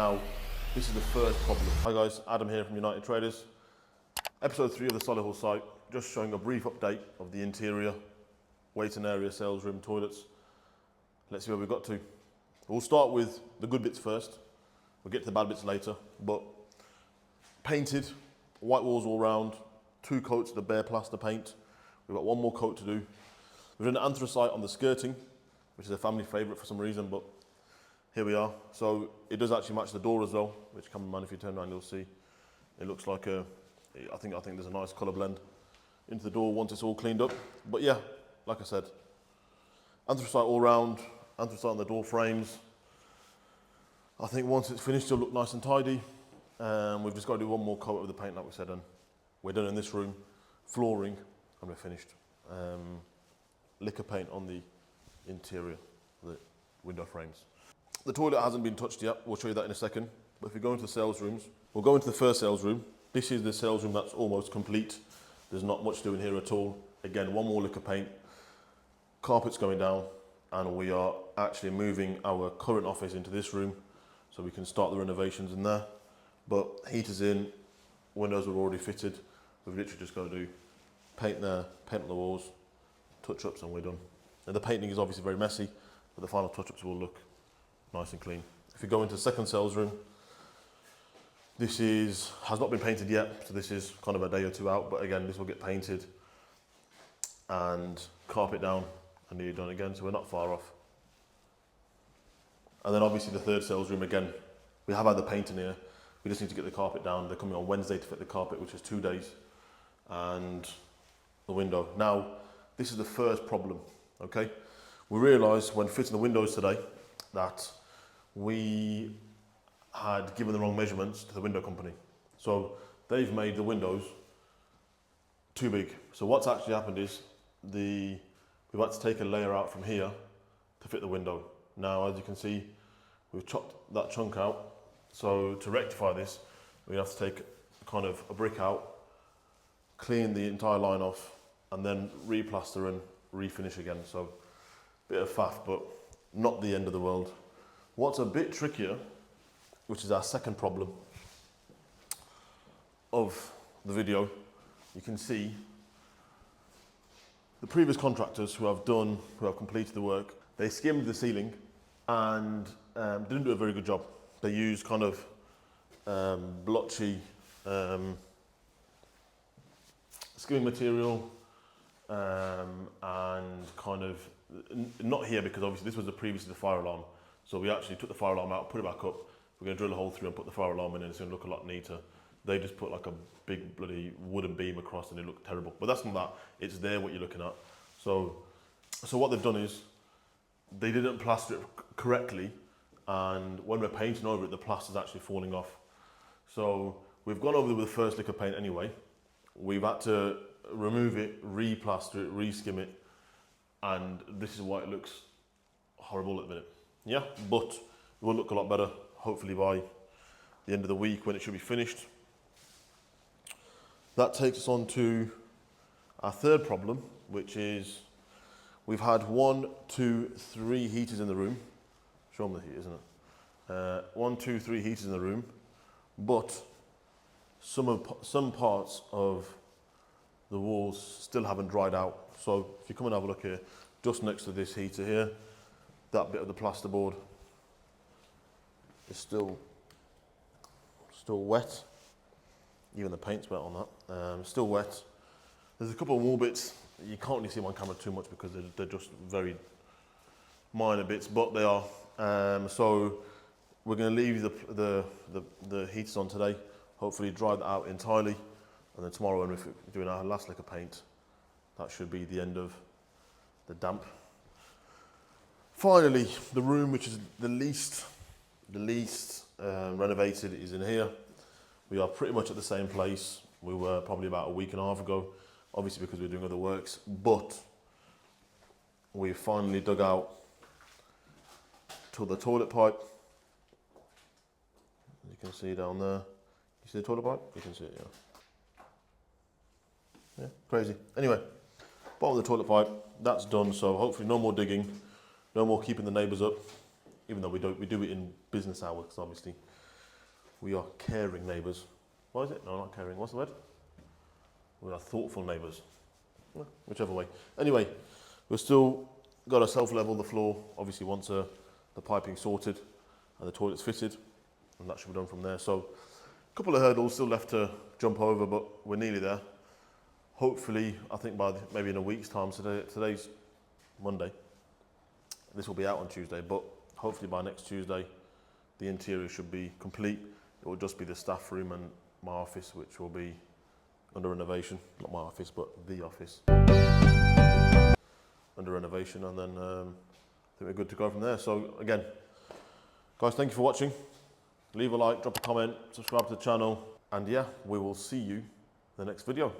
Now, this is the first problem. Hi guys, Adam here from United Traders. Episode 3 of the Solihull site, just showing a brief update of the interior, waiting area, sales room, toilets. Let's see where we got to. We'll start with the good bits first. We'll get to the bad bits later, but painted, white walls all round, 2 coats of the bare plaster paint. We've got 1 more coat to do. We've done anthracite on the skirting, which is a family favourite for some reason, but here we are. So it does actually match the door as well, which cameraman, if you turn around, you'll see. It looks like I think there's a nice colour blend into the door once it's all cleaned up. But yeah, like I said, anthracite all round, anthracite on the door frames. I think once it's finished, it'll look nice and tidy. We've just got to do 1 more coat of the paint, like we said, and we're done in this room. Flooring, and we're finished. Liquor paint on the interior, the window frames. The toilet hasn't been touched yet, we'll show you that in a second. But if we go into the sales rooms, we'll go into the first sales room. This is the sales room that's almost complete. There's not much doing here at all. Again, 1 more lick of paint, carpet's going down, and we are actually moving our current office into this room so we can start the renovations in there. But heater's in, windows are already fitted. We've literally just got to do paint there, paint on the walls, touch-ups, and we're done. And the painting is obviously very messy, but the final touch-ups will look nice and clean. If you go into the second sales room, this has not been painted yet, so this is kind of a day or 2 out, but again, this will get painted and carpet down and nearly done again, so we're not far off. And then obviously the third sales room, again, we have had the paint in here, we just need to get the carpet down. They're coming on Wednesday to fit the carpet, which is 2 days, and the window. Now, this is the first problem, okay? We realised when fitting the windows today that we had given the wrong measurements to the window company. So they've made the windows too big. So what's actually happened is we've had to take a layer out from here to fit the window. Now, as you can see, we've chopped that chunk out. So to rectify this, we have to take kind of a brick out, clean the entire line off, and then replaster and refinish again. So a bit of faff, but not the end of the world. What's a bit trickier, which is our second problem of the video, you can see the previous contractors who have completed the work, they skimmed the ceiling and didn't do a very good job. They used kind of blotchy skimming material and kind of, not here because obviously this was previously the fire alarm. So we actually took the fire alarm out, put it back up. We're going to drill a hole through and put the fire alarm in, and it's going to look a lot neater. They just put like a big bloody wooden beam across and it looked terrible. But that's not that, it's there what you're looking at. So what they've done is, they didn't plaster it correctly, and when we're painting over it, the plaster's actually falling off. So we've gone over with the first lick of paint anyway. We've had to remove it, re-plaster it, re-skim it, and this is why it looks horrible at the minute. Yeah, but it will look a lot better, hopefully by the end of the week when it should be finished. That takes us on to our third problem, which is we've had 1, 2, 3 heaters in the room. Show them the heat, isn't it? 1, 2, 3 heaters in the room, but some parts of the walls still haven't dried out. So if you come and have a look here, just next to this heater here, that bit of the plasterboard is still wet. Even the paint's wet on that. Still wet. There's a couple of wall bits you can't really see them on camera too much because they're just very minor bits, but they are. So we're going to leave the heaters on today. Hopefully dry that out entirely, and then tomorrow when we're doing our last lick of paint, that should be the end of the damp. Finally, the room which is the least renovated is in here. We are pretty much at the same place we were probably about a week and a half ago, obviously because we're doing other works, but we finally dug out to the toilet pipe. You can see down there. You see the toilet pipe? You can see it, yeah. Yeah, crazy. Anyway, bottom of the toilet pipe, that's done, so hopefully no more digging, no more keeping the neighbours up, even though we do it in business hours, obviously. We are caring neighbours. What is it? No, not caring. What's the word? We are thoughtful neighbours. Well, whichever way. Anyway, we've still got to self-level the floor. Obviously, once the piping sorted and the toilets fitted, and that should be done from there. So, a couple of hurdles still left to jump over, but we're nearly there. Hopefully, I think by maybe in a week's time. Today's Monday. This will be out on Tuesday, but hopefully by next Tuesday, the interior should be complete. It will just be the staff room and my office, which will be under renovation. Not my office, but the office. Under renovation, and then I think we're good to go from there. So again, guys, thank you for watching. Leave a like, drop a comment, subscribe to the channel, and yeah, we will see you in the next video.